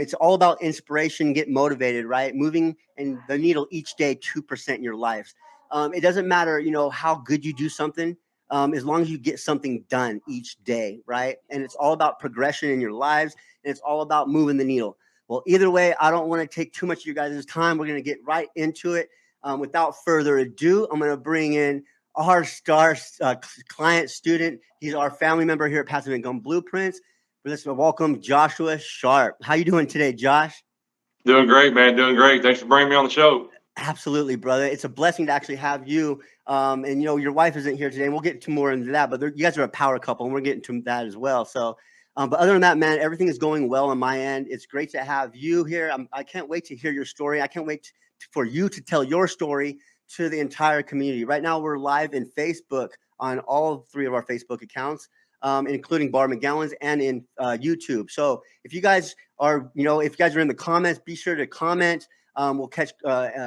It's all about inspiration, get motivated, right? Moving and the needle each day 2% in your lives. It doesn't matter, how good you do something, as long as you get something done each day, right? And it's all about progression in your lives, and it's all about moving the needle. Well, either way, I don't want to take too much of your guys' time. We're going to get right into it. Without further ado, I'm going to bring in our star client student. He's our family member here at Passive Income Blueprints. Let's welcome Joshua Sharp. How you doing today, Josh? Doing great, man. Doing great. Thanks for bringing me on the show. Absolutely, brother. It's a blessing to actually have you. And your wife isn't here today, and we'll get to more into that. But you guys are a power couple, and we're getting to that as well. So, but other than that, man, everything is going well on my end. It's great to have you here. I can't wait to hear your story. I can't wait for you to tell your story to the entire community. Right now, we're live in Facebook on all three of our Facebook accounts. Including Bar McGowan's and in YouTube. So if you guys are, if you guys are in the comments, be sure to comment. We'll catch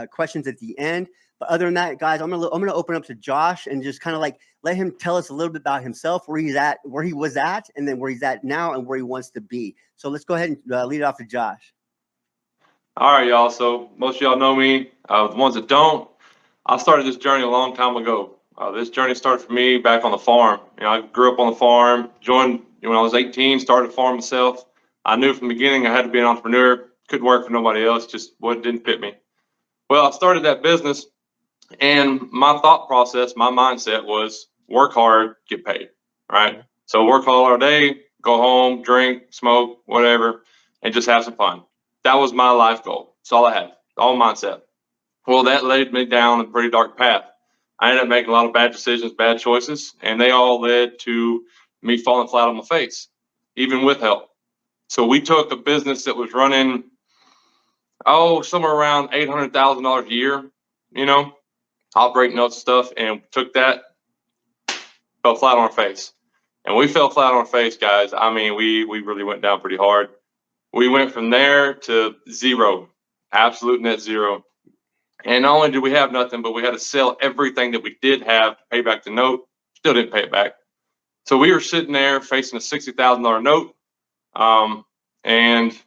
questions at the end. But other than that, guys, I'm gonna open up to Josh and just kind of like let him tell us a little bit about himself, where he was at, and then where he's at now, and where he wants to be. So let's go ahead and lead it off to Josh. All right, y'all. So most of y'all know me. The ones that don't, I started this journey a long time ago. This journey started for me back on the farm. I grew up on the farm, joined when I was 18, started a farm myself. I knew from the beginning I had to be an entrepreneur. Couldn't work for nobody else, just what didn't fit me. Well, I started that business, and my thought process, my mindset was work hard, get paid, right? So work all day, go home, drink, smoke, whatever, and just have some fun. That was my life goal. That's all I had, all mindset. Well, that led me down a pretty dark path. I ended up making a lot of bad decisions, bad choices, and they all led to me falling flat on my face, even with help. So we took a business that was running, somewhere around $800,000 a year, operating those stuff, and took that, fell flat on our face. And we fell flat on our face, guys. I mean, we really went down pretty hard. We went from there to zero, absolute net zero. And not only did we have nothing, but we had to sell everything that we did have to pay back the note. Still didn't pay it back. So we were sitting there facing a $60,000 note, and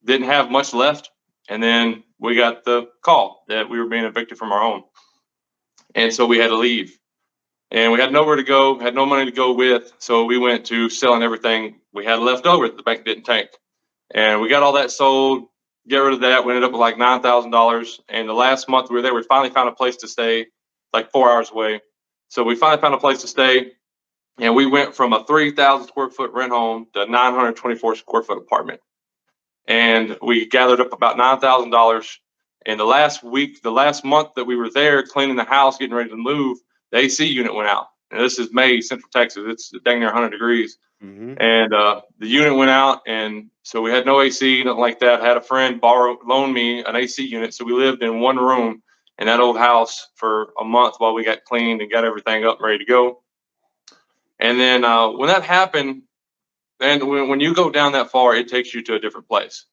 didn't have much left. And then we got the call that we were being evicted from our home. And so we had to leave. And we had nowhere to go, had no money to go with. So we went to selling everything we had left over that the bank didn't take. And we got all that sold. Get rid of that. We ended up with like $9,000. And the last month we were there, we finally found a place to stay, like 4 hours away. So we finally found a place to stay. And we went from a 3,000 square foot rent home to a 924 square foot apartment. And we gathered up about $9,000. And the last month that we were there cleaning the house, getting ready to move, the AC unit went out. And this is May, Central Texas. It's dang near 100 degrees. Mm-hmm. And the unit went out, and so we had no AC, nothing like that. I had a friend loan me an AC unit, so we lived in one room in that old house for a month while we got cleaned and got everything up and ready to go. And then when that happened, and when you go down that far, it takes you to a different place.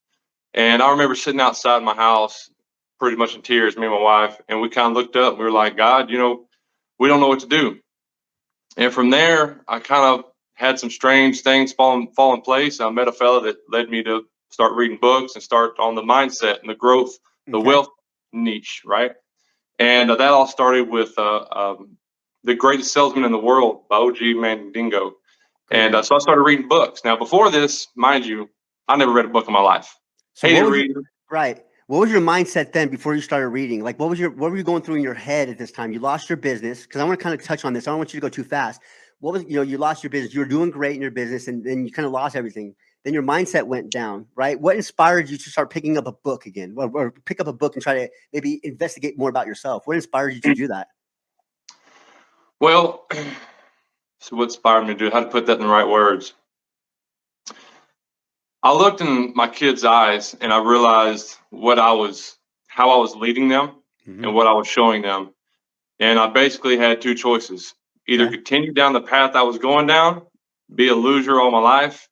And I remember sitting outside my house, pretty much in tears, me and my wife, and we kind of looked up. And we were like, God, we don't know what to do. And from there, I kind of had some strange things fall in place. I met a fella that led me to start reading books and start on the mindset and the growth, the wealth niche, right? And that all started with The Greatest Salesman in the World by O.G. Mandingo. And so I started reading books. Now, before this, mind you, I never read a book in my life. So right. What was your mindset then before you started reading? Like, what were you going through in your head at this time? You lost your business, because I want to kind of touch on this. I don't want you to go too fast. What was, you lost your business. You were doing great in your business, and then you kind of lost everything. Then your mindset went down, right? What inspired you to start picking up a book again, or pick up a book and try to maybe investigate more about yourself? What inspired you to do that? Well, so what inspired me to do? How to put that in the right words? I looked in my kids' eyes and I realized how I was leading them, mm-hmm. and what I was showing them. And I basically had two choices: either continue down the path I was going down, be a loser all my life,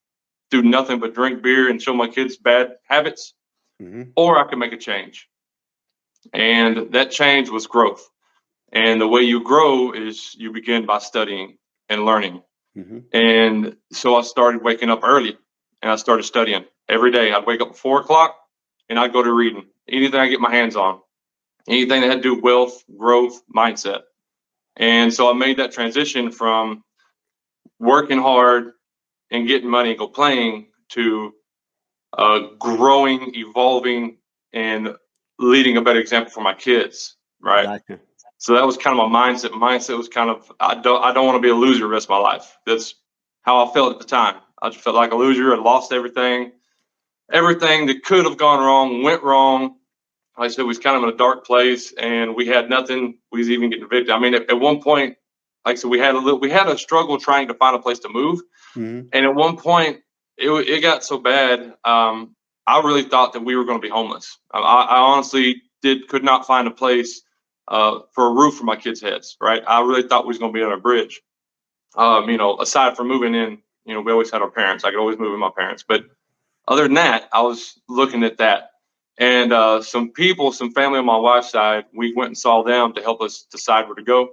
do nothing but drink beer and show my kids bad habits, mm-hmm. or I could make a change. And that change was growth. And the way you grow is you begin by studying and learning. Mm-hmm. And so I started waking up early, and I started studying every day. I'd wake up at 4 o'clock and I'd go to reading anything I get my hands on, anything that had to do with wealth, growth, mindset. And so I made that transition from working hard and getting money and go playing to growing, evolving, and leading a better example for my kids. Right. Gotcha. So that was kind of my mindset. Mindset was kind of, I don't want to be a loser the rest of my life. That's how I felt at the time. I just felt like a loser. I lost everything. Everything that could have gone wrong went wrong. Like I said, we was kind of in a dark place, and we had nothing. We was even getting evicted. I mean, at one point, like I said, we had a struggle trying to find a place to move. Mm-hmm. And at one point, it got so bad. I really thought that we were going to be homeless. I honestly could not find a place for a roof for my kids' heads. Right. I really thought we was going to be on a bridge. Aside from moving in, we always had our parents. I could always move with my parents. But other than that, I was looking at that. And some family on my wife's side, we went and saw them to help us decide where to go.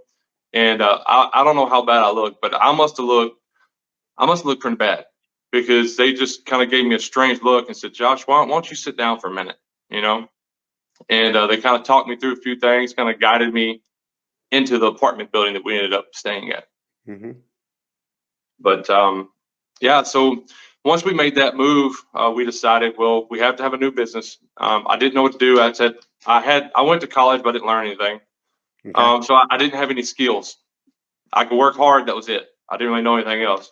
And I don't know how bad I looked, but I must have looked pretty bad, because they just kind of gave me a strange look and said, Josh, why don't you sit down for a minute, And they kind of talked me through a few things, kind of guided me into the apartment building that we ended up staying at. Mm-hmm. But yeah, so once we made that move, we decided, well, we have to have a new business. I didn't know what to do. I said, I went to college, but I didn't learn anything. Okay. So I didn't have any skills. I could work hard. That was it. I didn't really know anything else.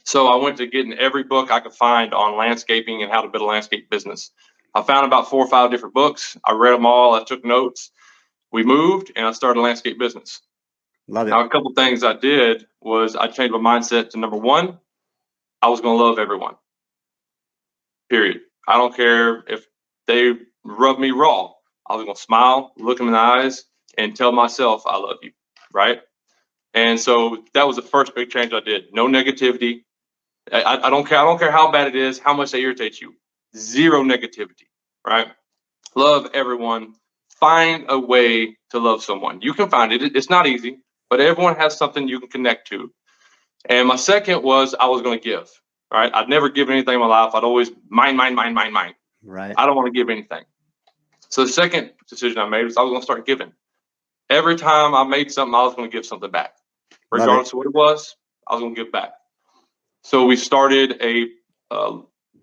So I went to getting every book I could find on landscaping and how to build a landscape business. I found about 4 or 5 different books. I read them all. I took notes. We moved, and I started a landscape business. Love it. Now, a couple things I did was I changed my mindset to, number one, I was going to love everyone. Period. I don't care if they rub me raw. I was going to smile, look them in the eyes, and tell myself I love you. Right. And so that was the first big change I did. No negativity. I don't care. I don't care how bad it is, how much they irritate you. Zero negativity. Right. Love everyone. Find a way to love someone. You can find it. It's not easy, but everyone has something you can connect to. And my second was I was going to give. Right. I'd never given anything in my life. I'd always mine. Right. I don't want to give anything. So the second decision I made was I was going to start giving. Every time I made something, I was going to give something back. Regardless of what it was, I was going to give back. So we started a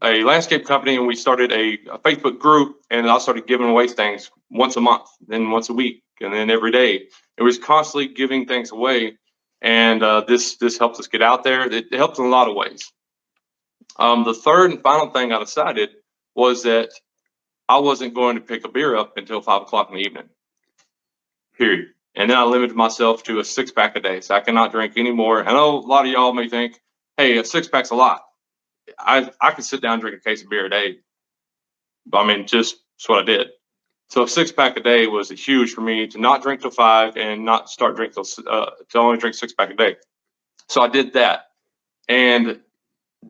landscape company, and we started a Facebook group, and I started giving away things once a month, then once a week, and then every day. It was constantly giving things away, and this helped us get out there. It helped in a lot of ways. The third and final thing I decided was that I wasn't going to pick a beer up until 5 o'clock in the evening. Period. And then I limited myself to a 6-pack a day. So I cannot drink anymore. I know a lot of y'all may think, hey, a 6-pack's a lot. I could sit down and drink a case of beer a day. But I mean, that's what I did. So a 6-pack a day was huge for me, to not drink till 5 and not start drinking to only drink 6-pack a day. So I did that. And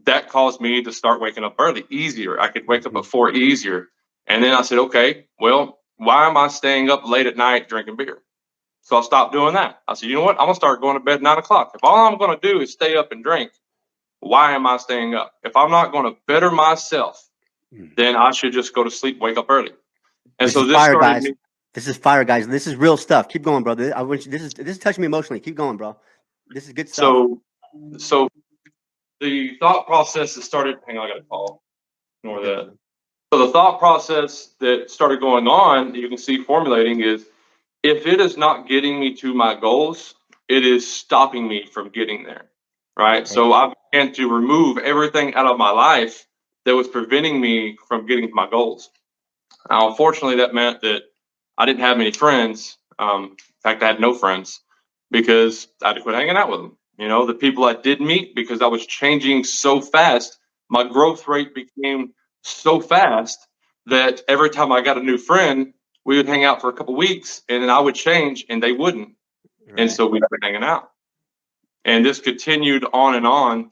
that caused me to start waking up early, easier. I could wake up at 4 easier. And then I said, okay, well, why am I staying up late at night drinking beer? So I stopped doing that. I said, you know what? I'm going to start going to bed at 9 o'clock. If all I'm going to do is stay up and drink, why am I staying up? If I'm not going to better myself, then I should just go to sleep, wake up early. And so this fire, started guys. me. This is fire, guys. This is real stuff. Keep going, brother. I want you. This is touching me emotionally. Keep going, bro. This is good stuff. So the thought process that started. Hang on, I got a call. Ignore that. So the thought process that started going on, you can see formulating, is if it is not getting me to my goals, it is stopping me from getting there. Right. Okay. So I began to remove everything out of my life that was preventing me from getting to my goals. Now, unfortunately, that meant that I didn't have many friends. In fact, I had no friends, because I had to quit hanging out with them. The people I did meet, because I was changing so fast, my growth rate became so fast that every time I got a new friend, we would hang out for a couple of weeks, and then I would change and they wouldn't. Right. And so we were hanging out. And this continued on and on.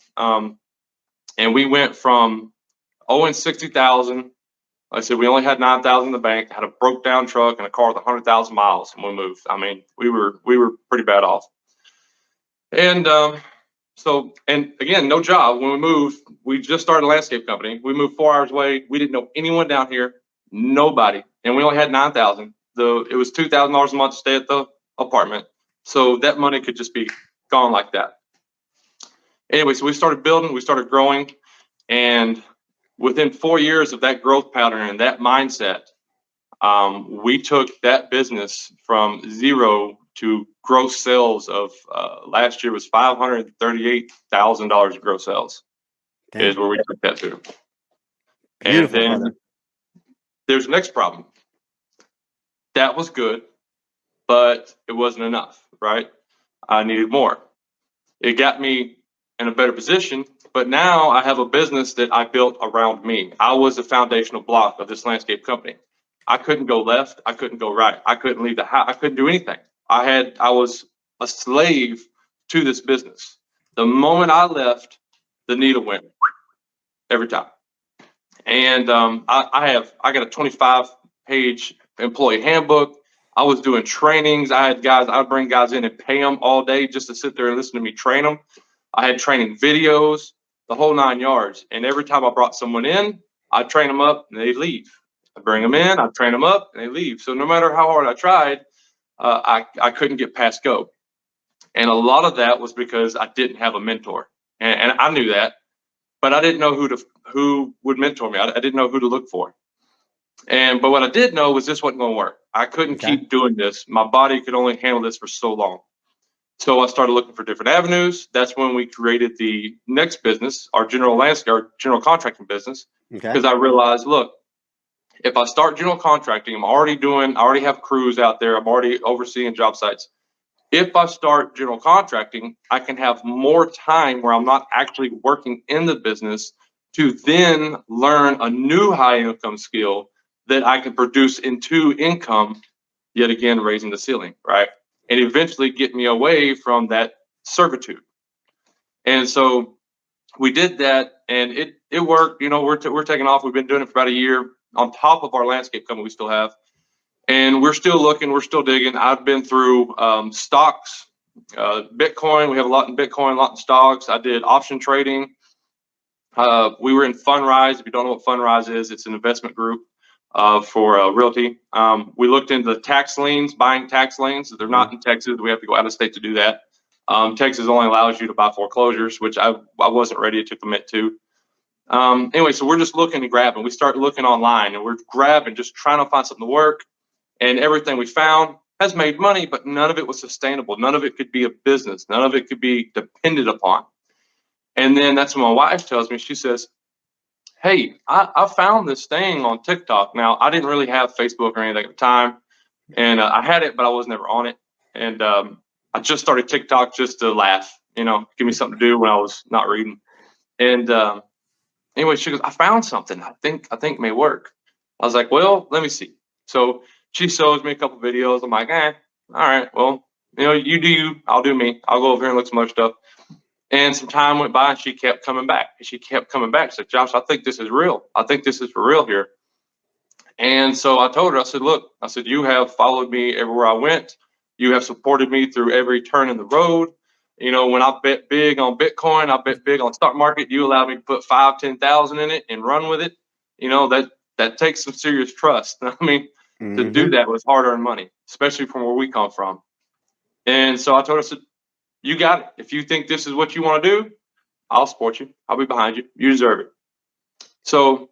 And we went from owing $60,000. Like I said, we only had $9,000 in the bank, had a broke down truck and a car with 100,000 miles, and we moved. I mean, we were pretty bad off. And So, and again, no job. When we moved, we just started a landscape company. We moved 4 hours away. We didn't know anyone down here, nobody. And we only had 9,000. It was $2,000 a month to stay at the apartment. So that money could just be gone like that. Anyway, so we started building, we started growing. And within 4 years of that growth pattern and that mindset, we took that business from zero to gross sales of last year was $538,000 gross sales. Dang. Is where we took that to. Beautiful, And then brother. there's the next problem. That was good, but it wasn't enough, right? I needed more. It got me in a better position, but now I have a business that I built around me. I was the foundational block of this landscape company. I couldn't go left. I couldn't go right. I couldn't leave the house. I couldn't do anything. I was a slave to this business. The moment I left, the needle went every time. And I got a 25-page employee handbook. I was doing trainings. I'd bring guys in and pay them all day just to sit there and listen to me train them. I had training videos, the whole 9 yards. And every time I brought someone in, I'd train them up and they'd leave. I'd bring them in, I'd train them up and they leave. So no matter how hard I tried, I couldn't get past go. And a lot of that was because I didn't have a mentor. And I knew that, but I didn't know who would mentor me. I didn't know who to look for. But what I did know was this wasn't going to work. I couldn't keep doing this. My body could only handle this for so long. So I started looking for different avenues. That's when we created the next business, our general contracting business, because I realized, look, if I start general contracting, I already have crews out there. I'm already overseeing job sites. If I start general contracting, I can have more time where I'm not actually working in the business to then learn a new high income skill that I can produce into income, yet again, raising the ceiling, right? And eventually get me away from that servitude. And so we did that and it worked. You know, we're taking off. We've been doing it for about a year on top of our landscape company we still have. And we're still looking, we're still digging. I've been through stocks, Bitcoin. We have a lot in Bitcoin, a lot in stocks. I did option trading. We were in Fundrise. If you don't know what Fundrise is, it's an investment group for realty. We looked into tax liens, buying tax liens. They're not in Texas. We have to go out of state to do that. Texas only allows you to buy foreclosures, which I wasn't ready to commit to. Anyway, so we're just looking and grabbing. We start looking online and we're grabbing, just trying to find something to work. And everything we found has made money, but none of it was sustainable. None of it could be a business. None of it could be depended upon. And then that's when my wife tells me, she says, hey, I found this thing on TikTok. Now, I didn't really have Facebook or anything at the time. And I had it, but I was never on it. And I just started TikTok just to laugh, you know, give me something to do when I was not reading. And anyway, she goes, I found something I think may work. I was like, well, let me see. So she shows me a couple videos. I'm like, all right, well, you know, you do you, I'll do me. I'll go over here and look some other stuff. And some time went by and she kept coming back. She kept coming back. She said, Josh, I think this is real. I think this is for real here. And so I told her, I said, look, I said, you have followed me everywhere I went. You have supported me through every turn in the road. You know, when I bet big on Bitcoin, I bet big on stock market, you allowed me to put 5,000-10,000 in it and run with it. You know, that takes some serious trust. I mean, to do that with hard-earned money, especially from where we come from. And so I told her, I said, you got it. If you think this is what you want to do, I'll support you. I'll be behind you. You deserve it. So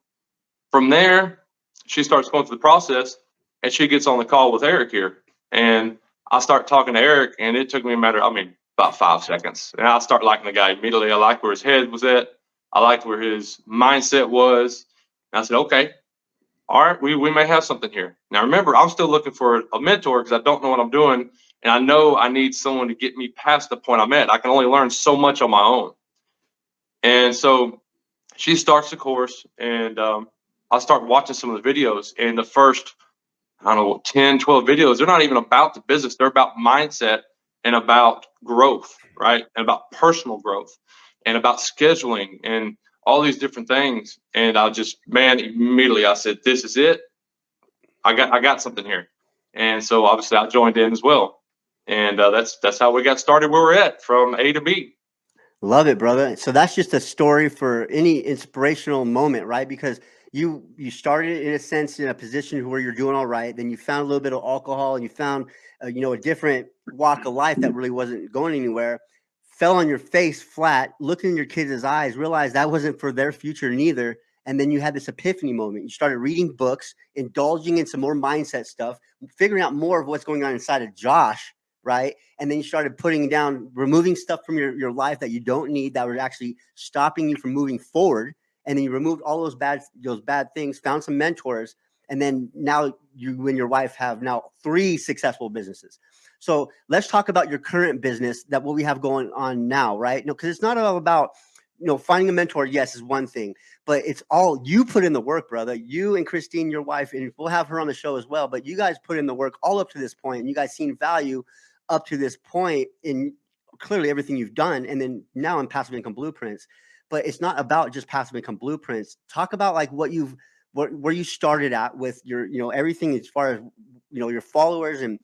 from there, she starts going through the process and she gets on the call with Eric here. And I start talking to Eric and it took me about 5 seconds. And I start liking the guy immediately. I liked where his head was at. I liked where his mindset was. And I said, okay, all right, we may have something here. Now, remember, I'm still looking for a mentor because I don't know what I'm doing. And I know I need someone to get me past the point I'm at. I can only learn so much on my own. And so she starts the course and I start watching some of the videos. And the first, 10, 12 videos, they're not even about the business. They're about mindset and about growth, right? And about personal growth and about scheduling and all these different things. And immediately I said, this is it. I got something here. And so obviously I joined in as well. And that's how we got started where we're at, from A to B. Love it, brother. So that's just a story for any inspirational moment, right? Because you started in a sense in a position where you're doing all right. Then you found a little bit of alcohol, and you found a different walk of life that really wasn't going anywhere. Fell on your face flat, looked in your kids' eyes, realized that wasn't for their future neither. And then you had this epiphany moment. You started reading books, indulging in some more mindset stuff, figuring out more of what's going on inside of Josh, right? And then you started putting down, removing stuff from your life that you don't need, that was actually stopping you from moving forward. And then you removed all those bad things, found some mentors, and then now you and your wife have now 3 successful businesses. So let's talk about your current business, that what we have going on now, right? No, because it's not all about finding a mentor. Yes, is one thing, but it's all you put in the work, brother. You and Christine, your wife, and we'll have her on the show as well. But you guys put in the work all up to this point, and you guys seen value up to this point in clearly everything you've done, and then now in passive income blueprints. But it's not about just passive income blueprints. Talk about like where you started at with your everything as far as your followers and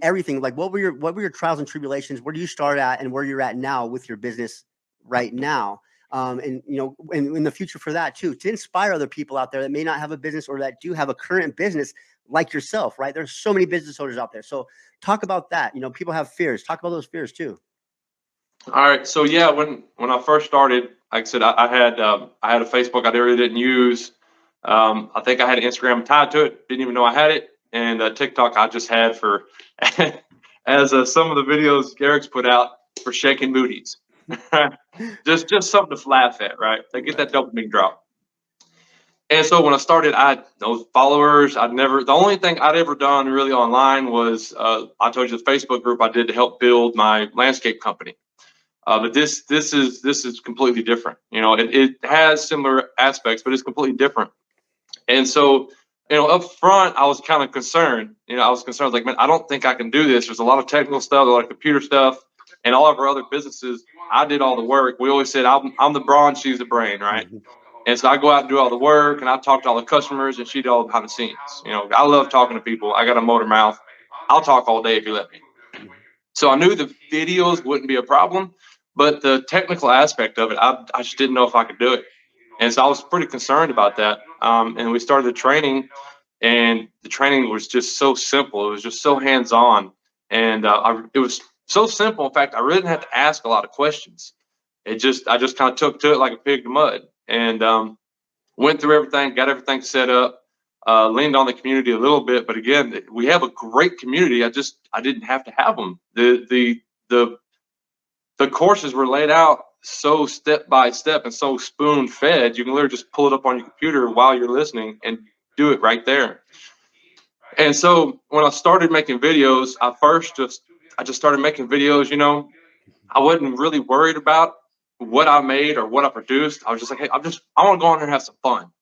everything. Like what were your trials and tribulations? Where do you start at, and where you're at now with your business right now? And in the future for that too, to inspire other people out there that may not have a business or that do have a current business like yourself, right? There's so many business owners out there. So talk about that. People have fears. Talk about those fears too. All right. So yeah, when I first started, like I said, I had a Facebook I really didn't use. I think I had Instagram tied to it. Didn't even know I had it. And TikTok I just had for as some of the videos Eric's put out for shaking booties. just something to laugh at, right? They get that dopamine drop. And so when I started, I had those followers. The only thing I'd ever done really online was I told you the Facebook group I did to help build my landscape company. But this is completely different. It has similar aspects, but it's completely different. And so, up front, I was kind of concerned. I was concerned, like, man, I don't think I can do this. There's a lot of technical stuff, a lot of computer stuff, and all of our other businesses. I did all the work. We always said I'm the brawn, she's the brain, right? Mm-hmm. And so I go out and do all the work, and I talk to all the customers, and she did all the behind the scenes. I love talking to people. I got a motor mouth. I'll talk all day if you let me. So I knew the videos wouldn't be a problem, but the technical aspect of it, I just didn't know if I could do it. And so I was pretty concerned about that. And we started the training, and the training was just so simple. It was just so hands-on. And it was so simple. In fact, I really didn't have to ask a lot of questions. I just kind of took to it like a pig to mud, and went through everything, got everything set up, leaned on the community a little bit. But again, we have a great community. I didn't have to have them. The courses were laid out so step by step and so spoon fed. You can literally just pull it up on your computer while you're listening and do it right there. And so when I started making videos, I just started making videos. I wasn't really worried about what I made or what I produced. I was just like, hey, I want to go on here and have some fun.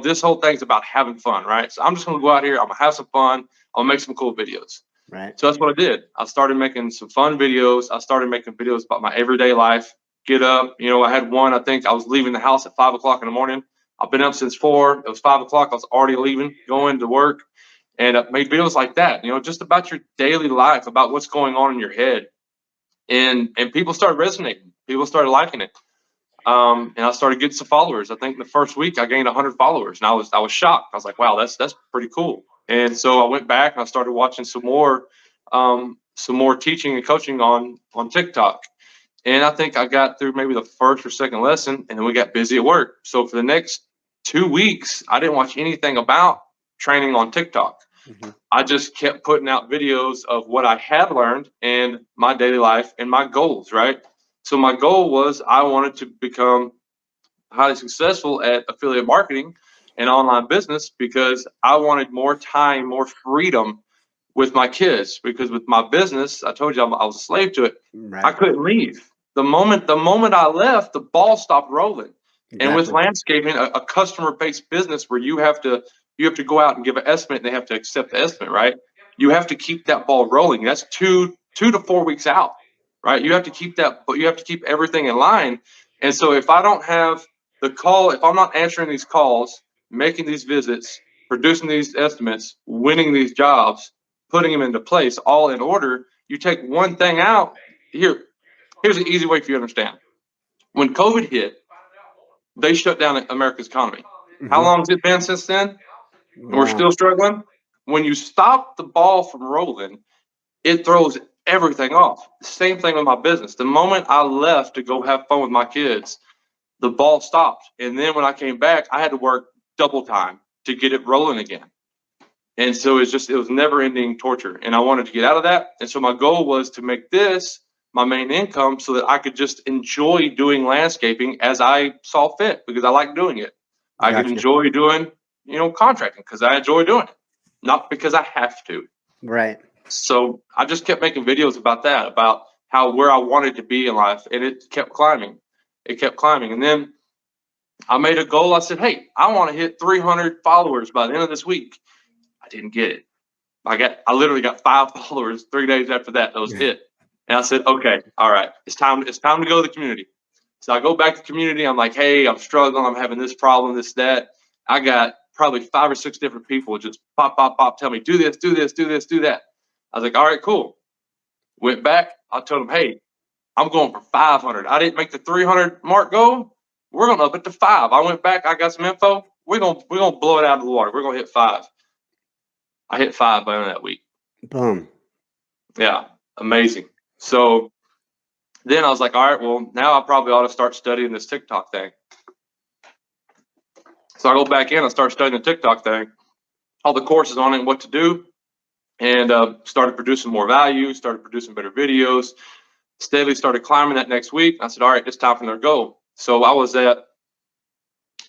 This whole thing's about having fun, right? So I'm just going to go out here. I'm going to have some fun. I'm going to make some cool videos. Right. So that's what I did. I started making some fun videos. I started making videos about my everyday life. Get up. I had one, I think I was leaving the house at 5 o'clock in the morning. I've been up since 4. It was 5 o'clock. I was already leaving, going to work, and made videos like that, just about your daily life, about what's going on in your head. And people started resonating. People started liking it. And I started getting some followers. I think the first week I gained 100 followers, and I was shocked. I was like, wow, that's pretty cool. And so I went back and I started watching some more teaching and coaching on TikTok. And I think I got through maybe the first or second lesson, and then we got busy at work. So for the next 2 weeks, I didn't watch anything about training on TikTok. Mm-hmm. I just kept putting out videos of what I had learned and my daily life and my goals, right? So my goal was I wanted to become highly successful at affiliate marketing and online business, because I wanted more time, more freedom with my kids. Because with my business, I told you I was a slave to it. Right. I couldn't leave. The moment I left, the ball stopped rolling. Exactly. And with landscaping, a customer-based business where you have to go out and give an estimate, and they have to accept the estimate, right? You have to keep that ball rolling. That's 2 to 4 weeks out, right? You have to keep everything in line. And so if I don't have if I'm not answering these calls, making these visits, producing these estimates, winning these jobs, putting them into place, all in order, you take one thing out. Here's an easy way for you to understand. When COVID hit, they shut down America's economy. How Mm-hmm. long has it been since then? And we're Wow. still struggling. When you stop the ball from rolling, it throws everything off. Same thing with my business. The moment I left to go have fun with my kids, the ball stopped. And then when I came back, I had to work double time to get it rolling again. And so it was never ending torture. And I wanted to get out of that. And so my goal was to make this my main income so that I could just enjoy doing landscaping as I saw fit because I like doing it. I could Gotcha. enjoy doing, contracting because I enjoy doing it, not because I have to. Right. So I just kept making videos about that, about where I wanted to be in life. And it kept climbing. It kept climbing. And then I made a goal. I said, hey, I want to hit 300 followers by the end of this week. I didn't get it. I literally got 5 followers 3 days after that. That was it. And I said, okay, all right, it's time to go to the community. So I go back to the community. I'm like, hey, I'm struggling. I'm having this problem, this, that. I got probably 5 or 6 different people just pop, pop, pop, tell me, do this, do this, do this, do that. I was like, all right, cool. Went back. I told them, hey, I'm going for 500. I didn't make the 300 mark goal. We're going to up it to 5. I went back. I got some info. We're gonna blow it out of the water. We're going to hit 5. I hit 5 by the end of that week. Boom. Yeah, amazing. So then I was like, all right, well, now I probably ought to start studying this TikTok thing. So I go back in and start studying the TikTok thing, all the courses on it and what to do, and started producing more value, started producing better videos, steadily started climbing that next week. I said, all right, it's time for their goal. So I was at,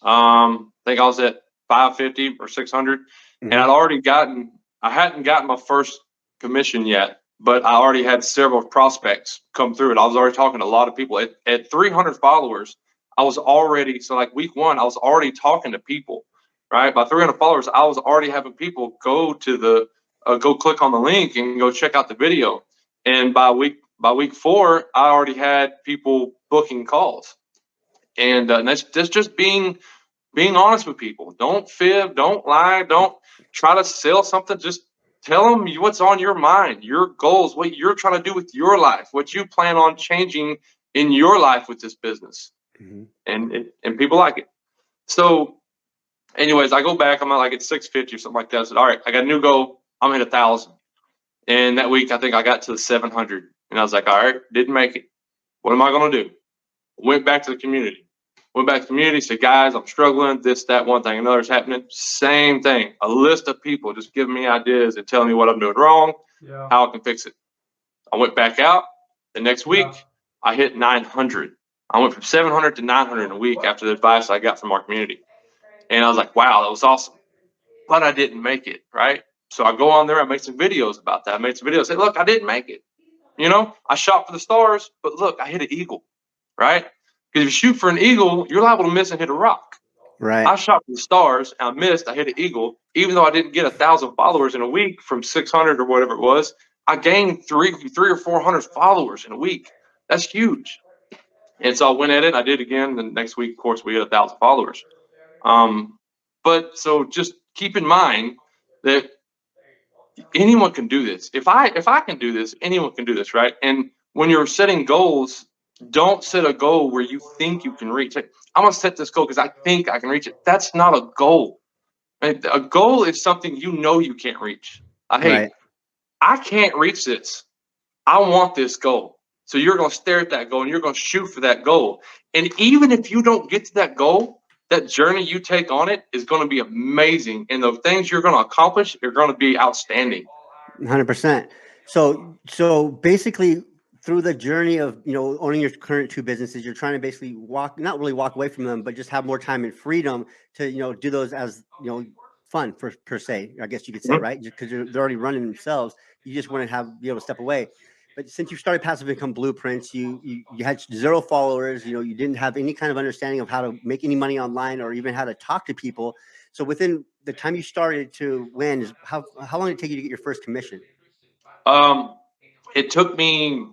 I think I was at 550 or 600, Mm-hmm. and I hadn't gotten my first commission yet, but I already had several prospects come through it. I was already talking to a lot of people at 300 followers. I was already, so like week 1, I was already talking to people, right? By 300 followers, I was already having people go to go click on the link and go check out the video. And by week 4, I already had people booking calls. And that's just being honest with people. Don't fib, don't lie, don't try to sell something. Just tell them what's on your mind, your goals, what you're trying to do with your life, what you plan on changing in your life with this business. Mm-hmm. And people like it. So anyways, I go back, I'm at like at 650 or something like that. I said, all right, I got a new goal. I'm at 1,000. And that week, I think I got to the 700. And I was like, all right, didn't make it. What am I going to do? Went back to the community. Said, guys, I'm struggling. This, that, one thing, another's happening. Same thing. A list of people just giving me ideas and telling me what I'm doing wrong, how I can fix it. I went back out. The next week, I hit 900. I went from 700 to 900 in a week after the advice I got from our community. And I was like, wow, that was awesome. But I didn't make it, right? So I go on there. I make some videos about that. I made some videos. Say, look, I didn't make it. I shot for the stars, but look, I hit an eagle, right? Because if you shoot for an eagle, you're liable to miss and hit a rock. Right. I shot for the stars and I missed. I hit an eagle. Even though I didn't get 1,000 followers in a week from 600 or whatever it was, I gained three or 400 followers in a week. That's huge. And so I went at it. I did again. The next week, of course, we hit 1,000 followers. But so just keep in mind that anyone can do this. If I can do this, anyone can do this, right? And when you're setting goals, don't set a goal where you think you can reach it. I'm gonna set this goal because I think I can reach it. That's not a goal. Right? A goal is something you can't reach. Hey, I can't reach this. I want this goal. So you're gonna stare at that goal and you're gonna shoot for that goal. And even if you don't get to that goal, that journey you take on it is going to be amazing. And the things you're going to accomplish are going to be outstanding. 100%. So basically through the journey of, owning your current 2 businesses, you're trying to basically not really walk away from them, but just have more time and freedom to, do those as, fun per se, I guess you could say, Mm-hmm. right? Because they're already running themselves. You just want to be able to step away. But since you started Passive Income Blueprints, you had 0 followers, you didn't have any kind of understanding of how to make any money online or even how to talk to people. So within the time you started to win, how long did it take you to get your first commission? It took me,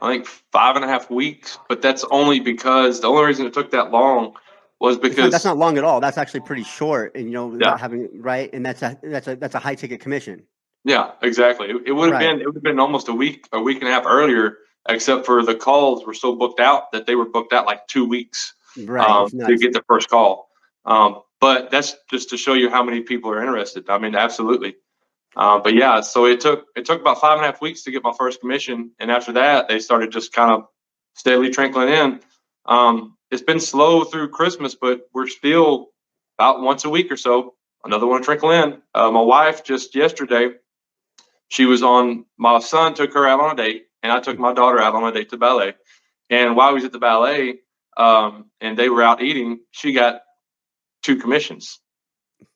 I think, 5.5 weeks, but that's only because the only reason it took that long was because that's not long at all. That's actually pretty short, and yeah. having right, and that's a high ticket commission. Yeah, exactly. It would have been almost a week and a half earlier except for the calls were so booked out that they were booked out like 2 weeks Right. It's to nuts. get the first call. But that's just to show you how many people are interested. I mean, absolutely. But yeah, so it took about 5.5 weeks to get my first commission, and after that, they started just kind of steadily trickling in. It's been slow through Christmas, but we're still about once a week or so, another one trickle in. My wife just yesterday, my son took her out on a date, and I took my daughter out on a date to ballet. And while we was at the ballet, and they were out eating, she got 2 commissions.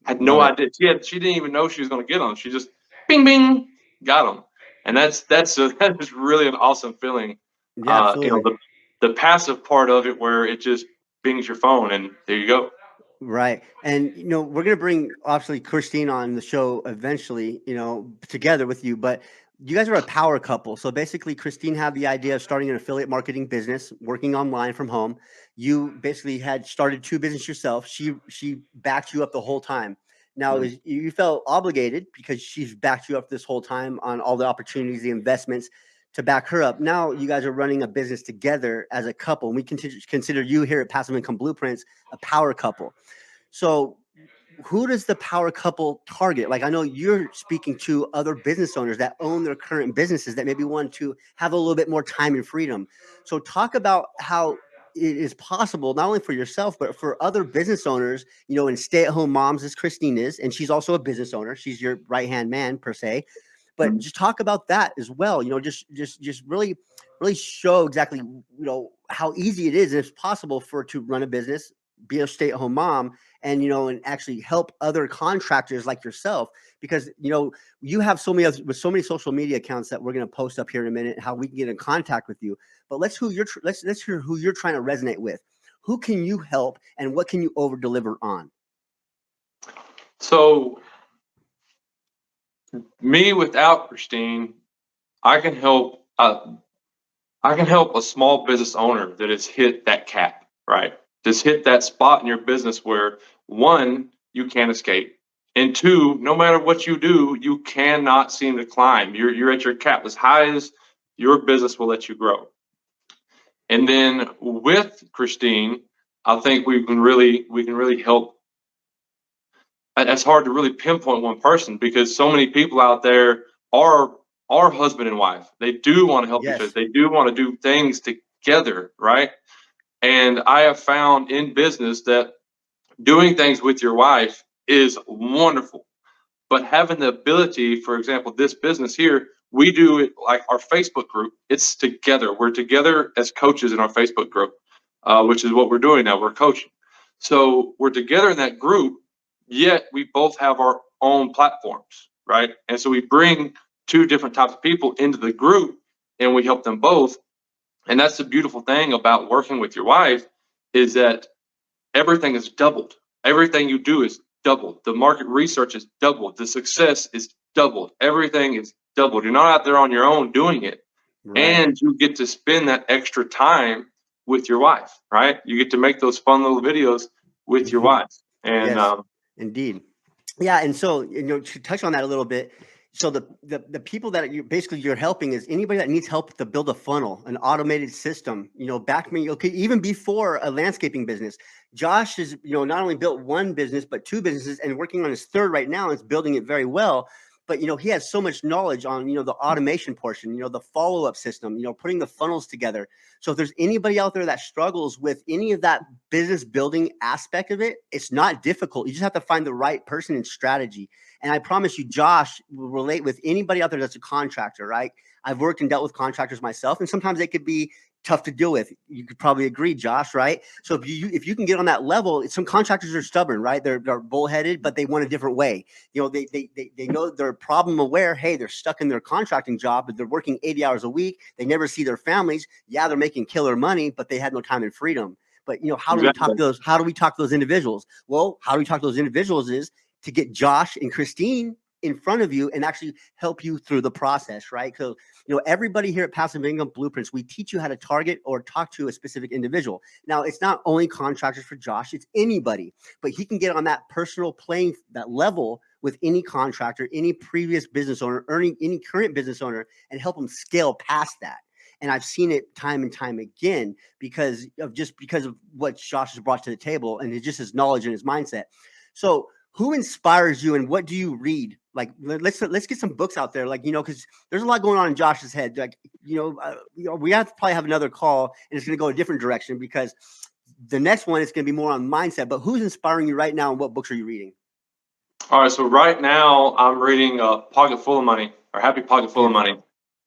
Had no Love it. idea. She didn't even know she was going to get them. She just bing bing got them, and that is really an awesome feeling. Yeah, absolutely. The passive part of it where it just bings your phone, and there you go. Right. And, we're going to bring obviously Christine on the show eventually, together with you, but you guys are a power couple. So basically Christine had the idea of starting an affiliate marketing business, working online from home. You basically had started 2 businesses yourself. She backed you up the whole time. Now you felt obligated because she's backed you up this whole time on all the opportunities, the investments to back her up. Now you guys are running a business together as a couple. And we consider you here at Passive Income Blueprints a power couple. So who does the power couple target? Like, I know you're speaking to other business owners that own their current businesses that maybe want to have a little bit more time and freedom. So talk about how it is possible, not only for yourself, but for other business owners, and stay-at-home moms, as Christine is, and she's also a business owner. She's your right-hand man per se. But just talk about that as well. Just really, really show exactly, how easy it is, and if possible, to run a business, be a stay-at-home mom, and actually help other contractors like yourself, because you have so many social media accounts that we're going to post up here in a minute, how we can get in contact with you. But let's hear who you're trying to resonate with. Who can you help, and what can you over deliver on? So me without Christine, I can help. I can help a small business owner that has hit that cap, right? Just hit that spot in your business where, one, you can't escape, and two, no matter what you do, you cannot seem to climb. You're at your cap as high as your business will let you grow. And then with Christine, I think we can really help. It's hard to really pinpoint one person because so many people out there are husband and wife. They do want to help each other. Yes. They do want to do things together, right? And I have found in business that doing things with your wife is wonderful. But having the ability, for example, this business here, we do it like our Facebook group. It's together. We're together as coaches in our Facebook group, which is what we're doing now. We're coaching. So we're together in that group, yet we both have our own platforms, right? And so we bring 2 different types of people into the group and we help them both. And that's the beautiful thing about working with your wife is that everything is doubled. Everything you do is doubled. The market research is doubled. The success is doubled. Everything is doubled. You're not out there on your own doing it. Right. And you get to spend that extra time with your wife, right? You get to make those fun little videos with your wife. And Yes, indeed. Yeah, and so to touch on that a little bit, so the people that you're helping is anybody that needs help to build a funnel, an automated system. Back me, okay, even before a landscaping business. Josh is not only built 1 business but 2 businesses, and working on his 3rd right now. And is building it very well. But he has so much knowledge on the automation portion, the follow-up system, putting the funnels together. So if there's anybody out there that struggles with any of that business building aspect of it, it's not difficult. You just have to find the right person and strategy. And I promise you, Josh will relate with anybody out there that's a contractor, right? I've worked and dealt with contractors myself, and sometimes they could be tough to deal with. You could probably agree, Josh, right? So if you can get on that level, some contractors are stubborn, right? They're bullheaded, but they want a different way. They know they're problem aware. Hey, they're stuck in their contracting job, but they're working 80 hours a week. They never see their families. Yeah, they're making killer money, but they had no time and freedom. But how do we talk to those? How do we talk to those individuals? Well, how do we talk to those individuals is to get Josh and Christine in front of you and actually help you through the process, right? So, everybody here at Passive Income Blueprints, we teach you how to target or talk to a specific individual. Now, it's not only contractors for Josh, it's anybody, but he can get on that personal playing, that level with any contractor, any previous business owner, any current business owner, and help them scale past that. And I've seen it time and time again because of what Josh has brought to the table and just his knowledge and his mindset. So who inspires you and what do you read? Like, let's get some books out there, like, because there's a lot going on in Josh's head. Like, we have to probably have another call and it's going to go a different direction because the next one is going to be more on mindset. But who's inspiring you right now and what books are you reading? All right, so right now I'm reading Pocket Full of Money, or Happy Pocket Full of Money.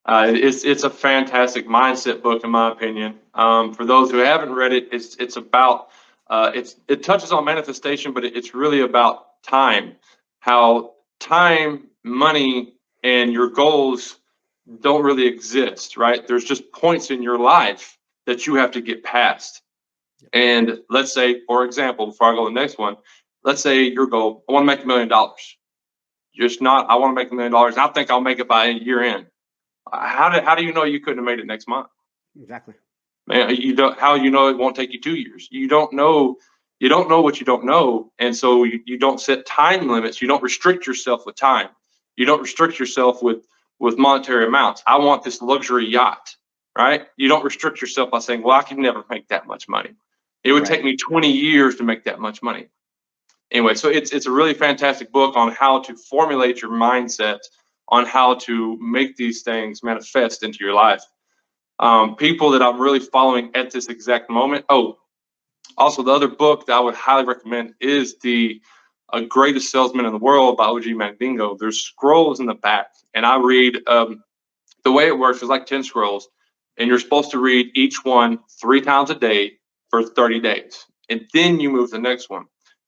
It's a fantastic mindset book, in my opinion. For those who haven't read it, it's about it touches on manifestation, but it's really about time. How time, money, and your goals don't really exist, right? There's just points in your life that you have to get past. And let's say, for example, before I go to the next one, let's say your goal, I want to make $1 million. Just not, I want to make $1 million. I think I'll make it by year end. How do you know you couldn't have made it next month? Exactly. Man, how you know it won't take you 2 years? You don't know what you don't know. And so you don't set time limits. You don't restrict yourself with time. You don't restrict yourself with monetary amounts. I want this luxury yacht, right? You don't restrict yourself by saying, well, I can never make that much money. It would take me 20 years to make that much money. Anyway, so it's a really fantastic book on how to formulate your mindset, on how to make these things manifest into your life. People that I'm really following at this exact moment. Oh, also the other book that I would highly recommend is the Greatest Salesman in the World by OG Mandingo. There's scrolls in the back, and I read. The way it works is like 10 scrolls, and you're supposed to read each one 3 times a day for 30 days, and then you move to the next one.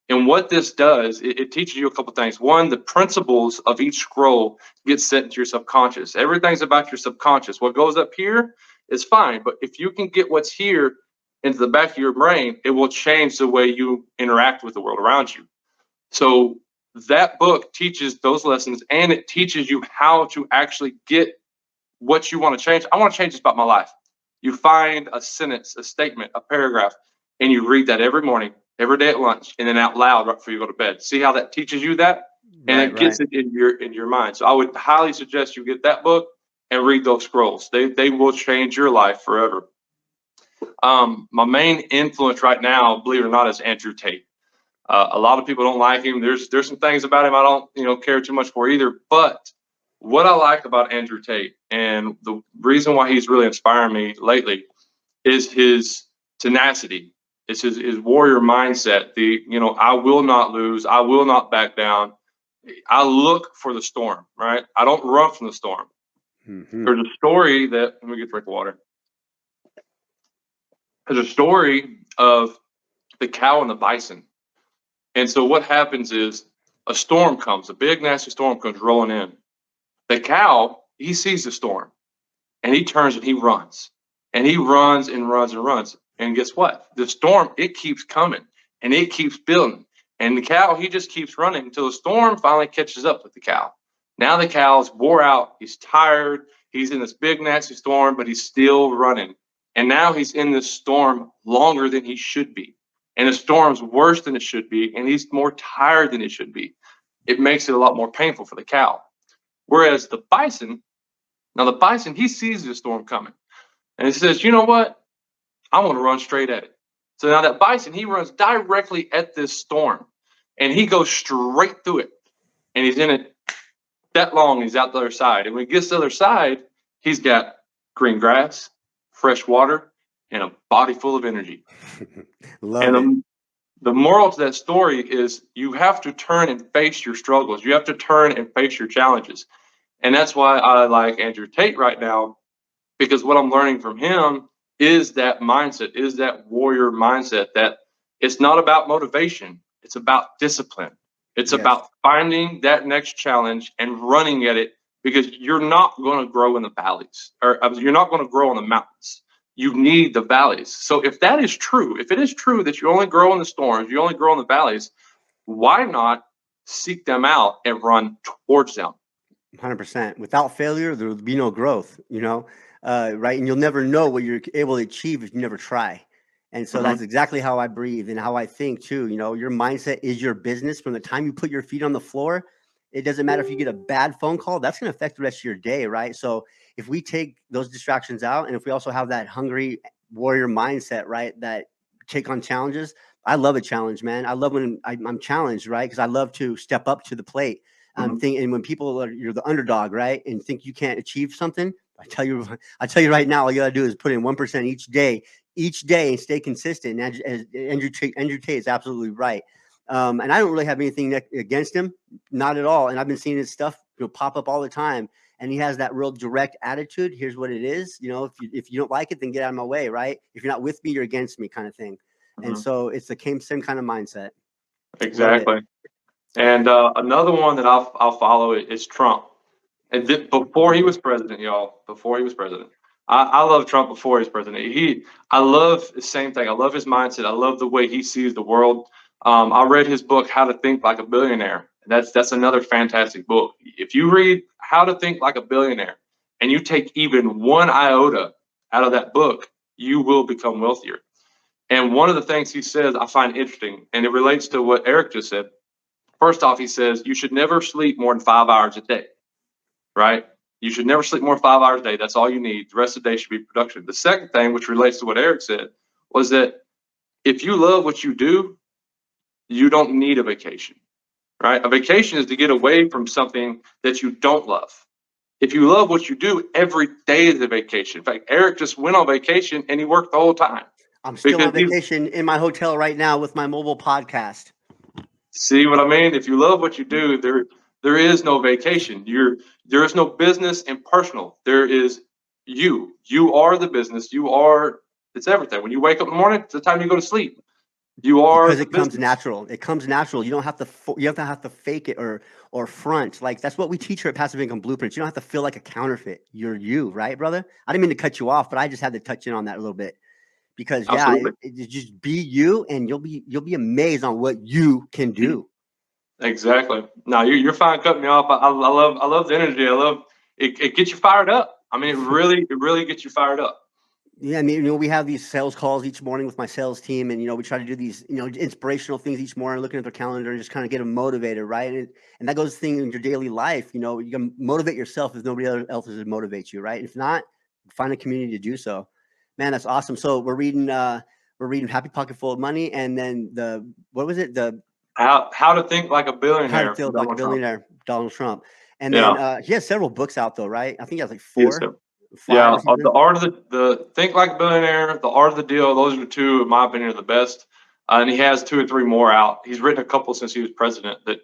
And what this does, it teaches you a couple things. One, the principles of each scroll get set into your subconscious. Everything's about your subconscious. What goes up here is fine, but if you can get what's here into the back of your brain, it will change the way you interact with the world around you. So that book teaches those lessons, and it teaches you how to actually get what you want to change. I want to change this about my life. You find a sentence, a statement, a paragraph, and you read that every morning, every day at lunch, and then out loud right before you go to bed. See how that teaches you that? And it gets it in your mind. So I would highly suggest you get that book and read those scrolls. They will change your life forever. My main influence right now, believe it or not, is Andrew Tate. A lot of people don't like him. There's some things about him I don't care too much for either. But what I like about Andrew Tate, and the reason why he's really inspiring me lately, is his tenacity. It's his warrior mindset. I will not lose. I will not back down. I look for the storm, right? I don't run from the storm. Mm-hmm. There's a story that, let me get a drink of water. There's a story of the cow and the bison. And so what happens is a storm comes, a big nasty storm comes rolling in. The cow, he sees the storm and he turns and he runs. And he runs and runs and runs. And guess what? The storm, it keeps coming and it keeps building. And the cow, he just keeps running until the storm finally catches up with the cow. Now the cow's wore out. He's tired. He's in this big nasty storm, but he's still running. And now he's in this storm longer than he should be. And the storm's worse than it should be. And he's more tired than it should be. It makes it a lot more painful for the cow. Whereas the bison, he sees the storm coming. And he says, you know what? I want to run straight at it. So now that bison, he runs directly at this storm. And he goes straight through it. And he's in it that long, he's out the other side. And when he gets to the other side, he's got green grass, fresh water, and a body full of energy. The moral to that story is you have to turn and face your struggles. You have to turn and face your challenges. And that's why I like Andrew Tate right now, because what I'm learning from him is that mindset, is that warrior mindset, that it's not about motivation. It's about discipline. It's about finding that next challenge and running at it, because you're not going to grow in the valleys, or you're not going to grow on the mountains. You need the valleys. So if that is true, if it is true that you only grow in the storms, you only grow in the valleys, why not seek them out and run towards them? 100%. Without failure, there will be no growth, right? And you'll never know what you're able to achieve if you never try. And so that's exactly how I breathe and how I think too. Your mindset is your business. From the time you put your feet on the floor, It doesn't matter if you get a bad phone call, that's going to affect the rest of your day, right? So if we take those distractions out, and if we also have that hungry warrior mindset, right, that take on challenges. I love a challenge, man. I love when I'm challenged, right? Because I love to step up to the plate. And when people you're the underdog, right, and think you can't achieve something, I tell you right now, all you gotta do is put in 1% each day, and stay consistent. And as Andrew Tate is absolutely right. And I don't really have anything against him, not at all. And I've been seeing his stuff, pop up all the time. And he has that real direct attitude. Here's what it is. If you don't like it, then get out of my way, right? If you're not with me, you're against me, kind of thing. And so it's the same kind of mindset. Exactly. And another one that I'll follow is Trump. And before he was president, y'all, before he was president, I love Trump before he's president. I love the same thing. I love his mindset. I love the way he sees the world. I read his book, How to Think Like a Billionaire. That's another fantastic book. If you read How to Think Like a Billionaire and you take even one iota out of that book, you will become wealthier. And one of the things he says I find interesting, and it relates to what Eric just said. First off, he says you should never sleep more than 5 hours a day, right? You should never sleep more than 5 hours a day. That's all you need. The rest of the day should be productive. The second thing, which relates to what Eric said, was that if you love what you do, you don't need a vacation, right? A vacation is to get away from something that you don't love. If you love what you do, every day is a vacation. In fact, Eric just went on vacation and he worked the whole time. I'm still on vacation in my hotel right now with my mobile podcast. See what I mean? If you love what you do, there is no vacation. There is no business and personal. There is you. You are the business. It's everything. When you wake up in the morning, it's the time you go to sleep. You are because it comes natural. It comes natural. You don't have to fake it or front. Like that's what we teach here at Passive Income Blueprints. You don't have to feel like a counterfeit. You're you, right, brother? I didn't mean to cut you off, but I just had to touch in on that a little bit. Because it just be you, and you'll be amazed on what you can do. Exactly. No, you're fine cutting me off. I love the energy. I love it. It gets you fired up. I mean, it really gets you fired up. Yeah, I mean, we have these sales calls each morning with my sales team, and we try to do these inspirational things each morning, looking at their calendar and just kind of get them motivated, right? And that goes thing in your daily life. You can motivate yourself if nobody else is to motivate you, right? If not, find a community to do so. Man, that's awesome. So we're reading Happy Pocket Full of Money, and then what was it? The How to Think Like a Billionaire. How to Think Like a Billionaire, Donald Trump. And then he has several books out though, right? I think he has like four. Yeah, the art of the Think Like a Billionaire, the Art of the Deal. Those are the two, in my opinion, are the best. And he has 2 or 3 more out. He's written a couple since he was president that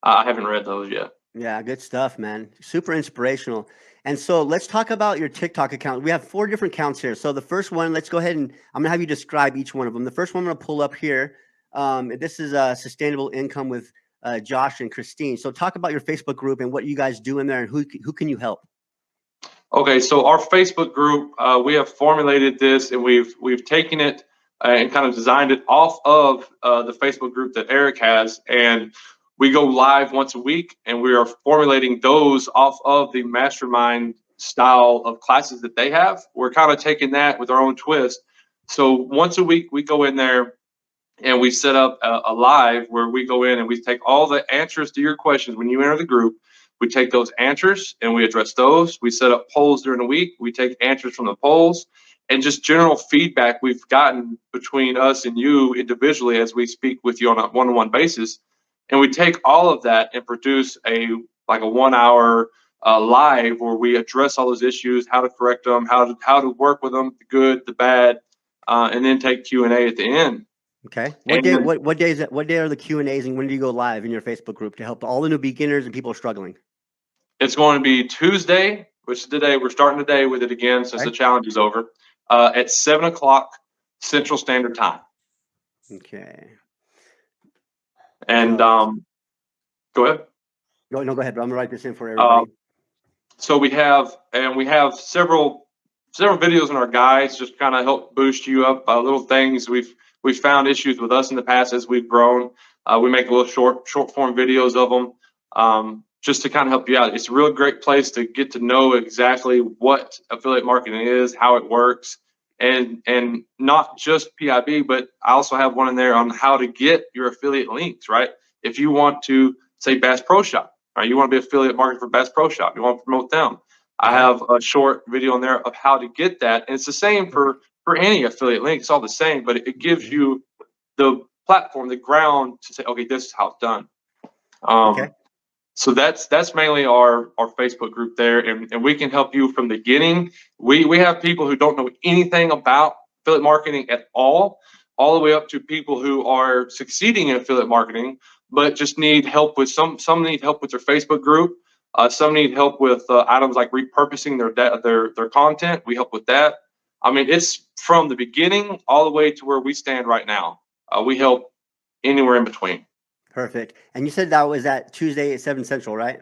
I haven't read those yet. Yeah, good stuff, man. Super inspirational. And so let's talk about your TikTok account. We have 4 different accounts here. So the first one, let's go ahead and I'm gonna have you describe each one of them. The first one I'm gonna pull up here. This is Sustainable Income with Josh and Christine. So talk about your Facebook group and what you guys do in there, and who can you help? Okay, so our Facebook group, we have formulated this, and we've taken it and kind of designed it off of the Facebook group that Eric has, and we go live once a week, and we are formulating those off of the mastermind style of classes that they have. We're kind of taking that with our own twist. So once a week, we go in there and we set up a live where we go in and we take all the answers to your questions when you enter the group. We take those answers and we address those. We set up polls during the week. We take answers from the polls and just general feedback we've gotten between us and you individually as we speak with you on a one-on-one basis. And we take all of that and produce a 1 hour live where we address all those issues, how to correct them, how to work with them, the good, the bad, and then take Q&A at the end. Okay. What day is it? What day are the Q&As, and when do you go live in your Facebook group to help all the new beginners and people struggling? It's going to be Tuesday, which is today. We're starting today with it again since the challenge is over, at 7:00 Central Standard Time. Okay. And go ahead. No, go ahead. But I'm gonna write this in for everybody. So we have several videos in our guides, just kind of help boost you up. Little things we've found issues with us in the past as we've grown. We make little short form videos of them. Just to kind of help you out. It's a real great place to get to know exactly what affiliate marketing is, how it works, and not just PIB, but I also have one in there on how to get your affiliate links, right? If you want to say Bass Pro Shop, Right? You want to be affiliate marketing for Bass Pro Shop. You want to promote them. I Okay. have a short video in there of how to get that. And it's the same for any affiliate link. It's all the same, but it gives you the platform, the ground to say, okay, this is how it's done. Okay. So that's mainly our Facebook group there, and we can help you from the beginning. We have people who don't know anything about affiliate marketing at all the way up to people who are succeeding in affiliate marketing, but just need help with some need help with their Facebook group. Some need help with items like repurposing their content. We help with that. I mean, it's from the beginning all the way to where we stand right now. We help anywhere in between. Perfect. And you said that was at Tuesday at 7 Central, right?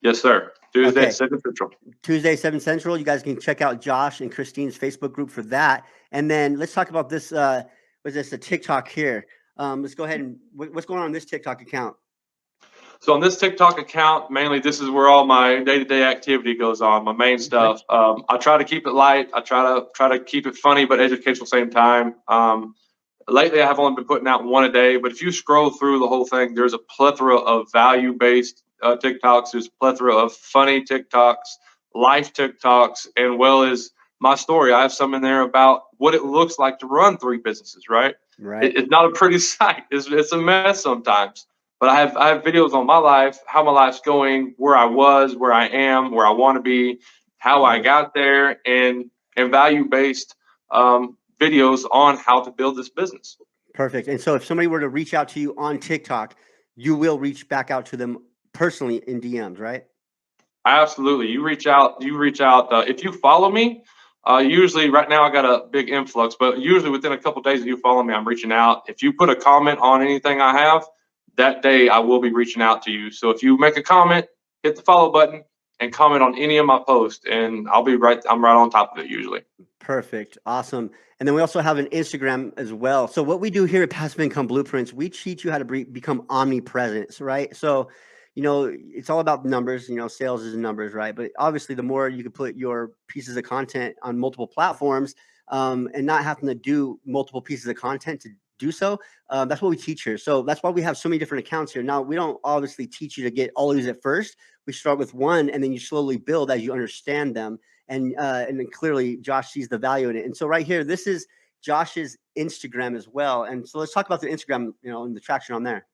Yes, sir. Tuesday Okay. at 7 Central. Tuesday, 7 Central. You guys can check out Josh and Christine's Facebook group for that. And then let's talk about this. Was this a TikTok here? Let's go ahead and what's going on this TikTok account? So on this TikTok account, mainly this is where all my day-to-day activity goes on, my main stuff. I try to keep it light. I try to keep it funny but educational at the same time. Lately, I have only been putting out one a day, but if you scroll through the whole thing, there's a plethora of value-based TikToks. There's a plethora of funny TikToks, life TikToks, and well as my story. I have some in there about what it looks like to run 3 businesses, right? Right. It's not a pretty sight. It's a mess sometimes. But I have videos on my life, how my life's going, where I was, where I am, where I want to be, how I got there, and value-based videos on how to build this business. Perfect. And so if somebody were to reach out to you on TikTok, you will reach back out to them personally in DMs, right? Absolutely. You reach out. If you follow me, usually right now I got a big influx, but usually within a couple of days, if you follow me, I'm reaching out. If you put a comment on anything I have, that day I will be reaching out to you. So if you make a comment, hit the follow button and comment on any of my posts, and I'm right on top of it usually. Perfect. Awesome. And then we also have an Instagram as well. So what we do here at Passive Income Blueprints, we teach you how to become omnipresent, right? So, it's all about numbers, sales is numbers, right? But obviously the more you can put your pieces of content on multiple platforms, and not having to do multiple pieces of content to do so, that's what we teach here. So that's why we have so many different accounts here. Now, we don't obviously teach you to get all of these at first. We start with one, and then you slowly build as you understand them. And then clearly Josh sees the value in it. And so right here, this is Josh's Instagram as well. And so let's talk about the Instagram, and the traction on there.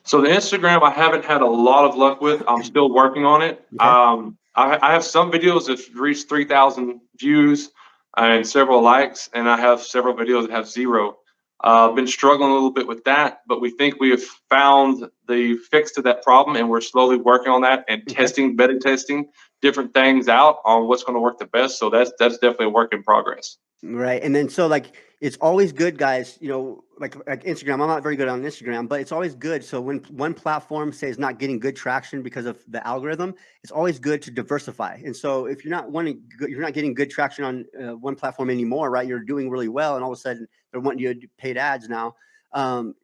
So the Instagram, I haven't had a lot of luck with. I'm still working on it. Okay. I have some videos that reached 3,000 views and several likes, and I have several videos that have 0. I've been struggling a little bit with that, but we think we have found the fix to that problem, and we're slowly working on that and beta testing different things out on what's going to work the best. So that's definitely a work in progress. Right. And then so it's always good, guys, like Instagram. I'm not very good on Instagram, but it's always good. So when one platform say is not getting good traction because of the algorithm, it's always good to diversify. And so if you're not getting good traction on one platform anymore, right? You're doing really well, and all of a sudden they're wanting you to do paid ads now.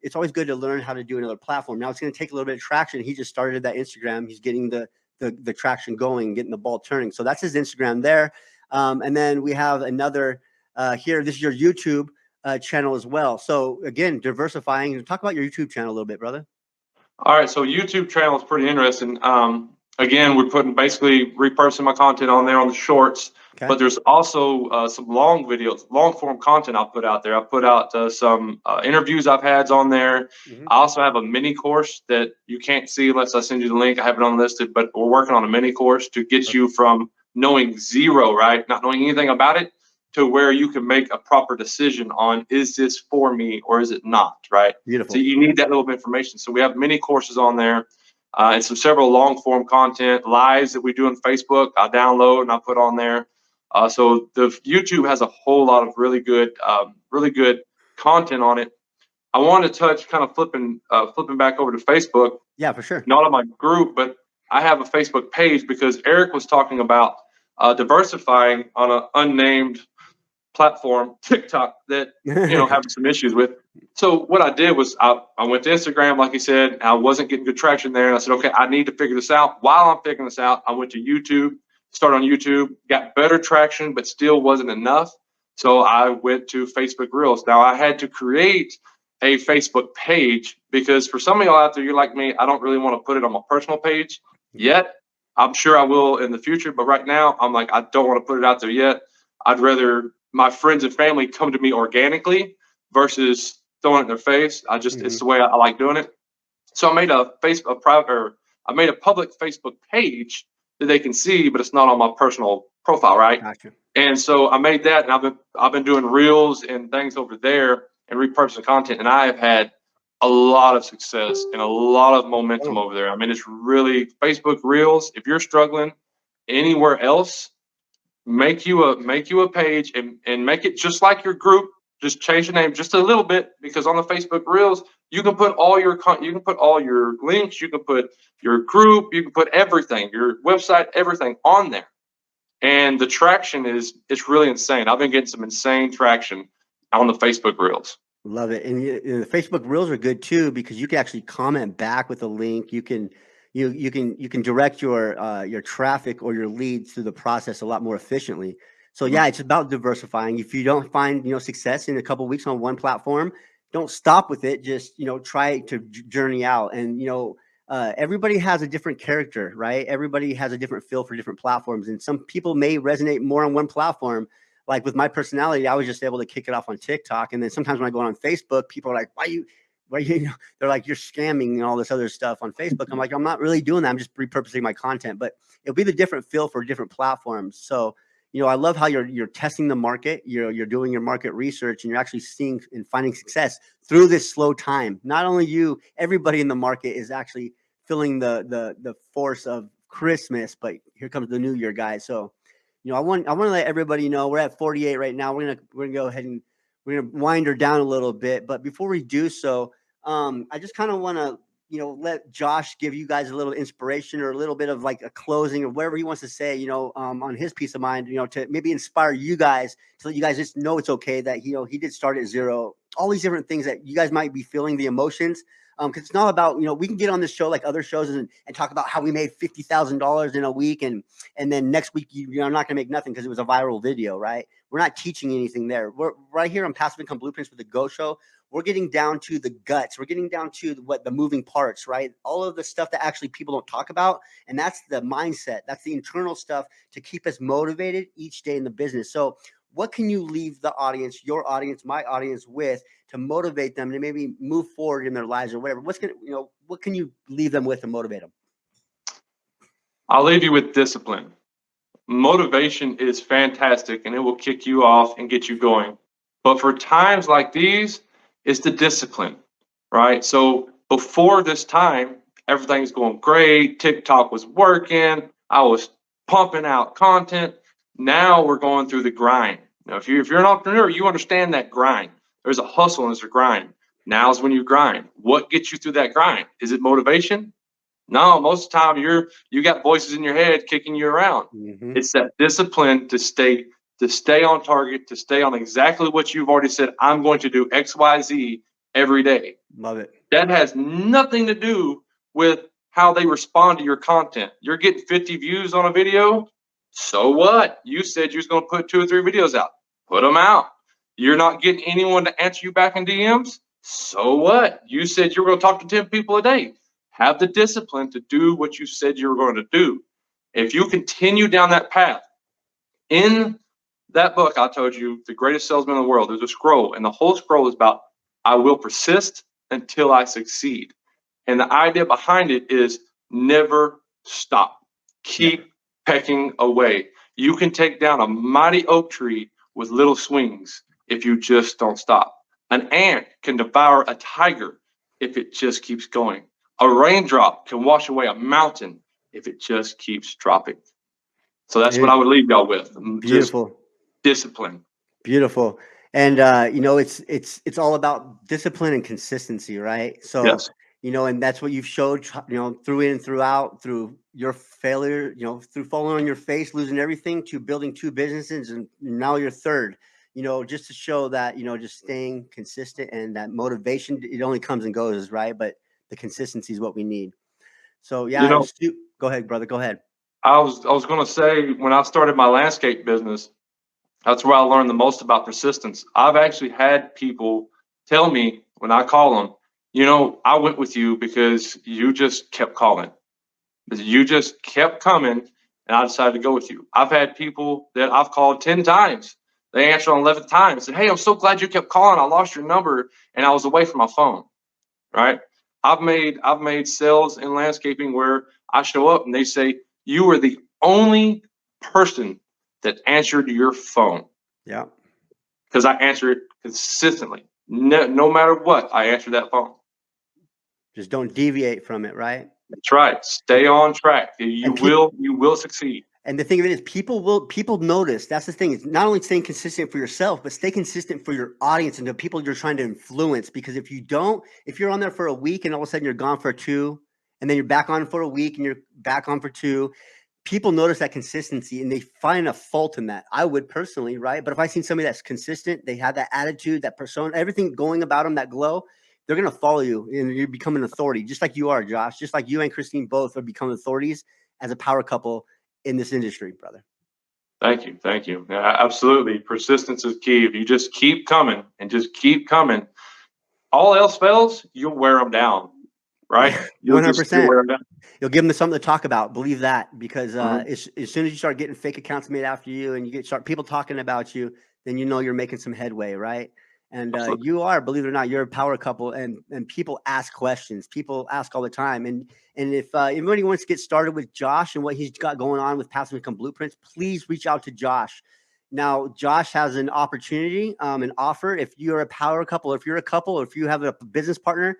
It's always good to learn how to do another platform. Now it's going to take a little bit of traction. He just started that Instagram. He's getting the traction going, getting the ball turning. So that's his Instagram there. And then we have another here. This is your YouTube channel as well. So again, diversifying. Talk about your YouTube channel a little bit, brother. All right, so YouTube channel is pretty interesting. Again, we're putting basically repurposing my content on there on the shorts, but there's also some long videos, long form content I'll put out there. I put out some interviews I've had on there. I also have a mini course that you can't see unless I send you the link. I have it unlisted, but we're working on a mini course to get you from knowing 0, right, not knowing anything about it, to where you can make a proper decision on, is this for me or is it not, right? Beautiful. So you need that little bit of information. So we have many courses on there and several long form content, lives that we do on Facebook, I download and I put on there. So the YouTube has a whole lot of really good content on it. I want to touch kind of flipping back over to Facebook. Yeah, for sure. Not on my group, but I have a Facebook page because Eric was talking about diversifying on an unnamed platform, TikTok, that having some issues with. So what I did was I went to Instagram, like he said, and I wasn't getting good traction there. And I said, okay, I need to figure this out. While I'm figuring this out, I went to YouTube, started on YouTube, got better traction, but still wasn't enough. So I went to Facebook Reels. Now I had to create a Facebook page, because for some of y'all out there, you're like me, I don't really want to put it on my personal page yet. I'm sure I will in the future, but right now I'm like, I don't want to put it out there yet. I'd rather my friends and family come to me organically versus throwing it in their face. It's the way I like doing it. So I made I made a public Facebook page that they can see, but it's not on my personal profile, right? Gotcha. And so I made that, and I've been doing reels and things over there and repurposing content, and I have had a lot of success and a lot of momentum over there. I mean, it's really Facebook Reels. If you're struggling anywhere else, make you a page and make it just like your group. Just change the name just a little bit, because on the Facebook Reels, you can put all your links, you can put your group, you can put everything, your website, everything on there. And the traction it's really insane. I've been getting some insane traction on the Facebook Reels. Love it. And the Facebook Reels are good too, because you can actually comment back with a link. You can direct your traffic or your leads through the process a lot more efficiently. So yeah, it's about diversifying. If you don't find success in a couple of weeks on one platform, don't stop with it. Just try to journey out. And everybody has a different character, right? Everybody has a different feel for different platforms, and some people may resonate more on one platform. Like with my personality, I was just able to kick it off on TikTok, and then sometimes when I go on Facebook, people are like, "Why you?" They're like, "You're scamming," and all this other stuff on Facebook. I'm like, I'm not really doing that. I'm just repurposing my content, but it'll be the different feel for different platforms. So, I love how you're testing the market, you're doing your market research, and you're actually seeing and finding success through this slow time. Not only you, everybody in the market is actually feeling the force of Christmas, but here comes the New Year, guys. So, I want to let everybody know we're at 48 right now. We're gonna go ahead and we're gonna wind her down a little bit, but before we do so, I just kind of want to let Josh give you guys a little inspiration or a little bit of like a closing or whatever he wants to say, on his peace of mind, to maybe inspire you guys, to let you guys just know it's okay that he did start at zero. All these different things that you guys might be feeling, the emotions. Because it's not about, we can get on this show like other shows and talk about how we made $50,000 in a week, and then next week you're not going to make nothing because it was a viral video, right? We're not teaching anything there. We're right here on Passive Income Blueprints with the Go Show. We're getting down to the guts. We're getting down to the moving parts, right? All of the stuff that actually people don't talk about, and that's the mindset. That's the internal stuff to keep us motivated each day in the business. So what can you leave the audience, your audience, my audience with to motivate them to maybe move forward in their lives or whatever? What can you leave them with to motivate them? I'll leave you with discipline. Motivation is fantastic and it will kick you off and get you going. But for times like these, it's the discipline, right? So before this time, everything's going great. TikTok was working. I was pumping out content. Now we're going through the grind. Now, if you're an entrepreneur, you understand that grind. There's a hustle and there's a grind. Now's when you grind. What gets you through that grind? Is it motivation? No, most of the time you got voices in your head kicking you around. Mm-hmm. It's that discipline to stay on target, to stay on exactly what you've already said. I'm going to do X, Y, Z every day. Love it. That has nothing to do with how they respond to your content. You're getting 50 views on a video. So what? You said you was going to put 2 or 3 videos out. Put them out. You're not getting anyone to answer you back in DMs. So what? You said you were going to talk to 10 people a day. Have the discipline to do what you said you were going to do. If you continue down that path, in that book I told you, The Greatest Salesman in the World, there's a scroll, and the whole scroll is about I will persist until I succeed. And the idea behind it is never stop. Keep pecking away. You can take down a mighty oak tree with little swings if you just don't stop. An ant can devour a tiger if it just keeps going. A raindrop can wash away a mountain if it just keeps dropping. So that's what I would leave y'all with. Beautiful. Just discipline. Beautiful. And it's all about discipline and consistency, right? So Yes. And that's what you've showed, through in and throughout, through your failure, through falling on your face, losing everything, to building 2 businesses, and now your third. Just to show that, just staying consistent, and that motivation, it only comes and goes, right? But the consistency is what we need. So yeah, go ahead, brother. Go ahead. I was going to say, when I started my landscape business, that's where I learned the most about persistence. I've actually had people tell me, when I call them, you know, I went with you because you just kept calling. You just kept coming, and I decided to go with you. I've had people that I've called 10 times. They answered on 11th time and said, "Hey, I'm so glad you kept calling. I lost your number and I was away from my phone." Right? I've made sales in landscaping where I show up and they say, "You were the only person that answered your phone." Yeah. Because I answer it consistently. No matter what, I answer that phone. Just don't deviate from it, right? That's right. Stay on track. You And people, will succeed. and the thing of it is, people notice. That's the thing. It's not only staying consistent for yourself, but stay consistent for your audience and the people you're trying to influence. Because if you don't, if you're on there for a week and all of a sudden you're gone for 2, and then you're back on for a week and you're back on for 2, people notice that consistency and they find a fault in that. I would personally, right? But if I seen somebody that's consistent, they have that attitude, that persona, everything going about them, that glow, they're going to follow you and you become an authority, just like you are, Josh, just like you and Christine both are becoming authorities as a power couple in this industry, brother. Thank you. Thank you. Yeah, absolutely. Persistence is key. If you just keep coming and just keep coming, all else fails, you'll wear them down. Right? You'll 100%. wear them down. You'll give them something to talk about. Believe that, because Mhm. as soon as you start getting fake accounts made after you and you start people talking about you, then you know you're making some headway, right? And Absolutely. you are, believe it or not, you're a power couple, and people ask questions. People ask all the time, and if anybody wants to get started with Josh and what he's got going on with Passive Income Blueprints, please reach out to Josh. Now, Josh has an opportunity, an offer. If you're a power couple, or if you're a couple, or if you have a business partner,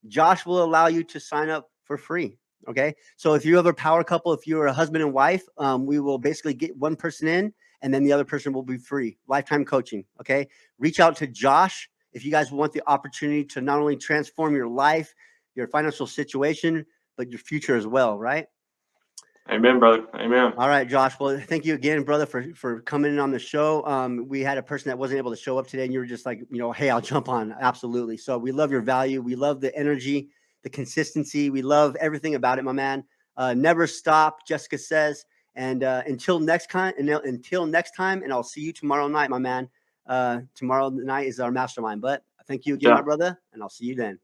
Josh will allow you to sign up for free. Okay. So if you have a power couple, if you're a husband and wife, we will basically get one person in and then the other person will be free. Lifetime coaching. Okay. Reach out to Josh if you guys want the opportunity to not only transform your life, your financial situation, but your future as well. Right. Amen, brother. Amen. All right, Josh. Well, thank you again, brother, for coming in on the show. We had a person that wasn't able to show up today, and you were just like, hey, I'll jump on. Absolutely. So we love your value. We love the energy, the consistency. We love everything about it, my man. Never stop, Jessica says. And until next time, and I'll see you tomorrow night, my man. Tomorrow night is our mastermind. But thank you again, Yeah. my brother, and I'll see you then.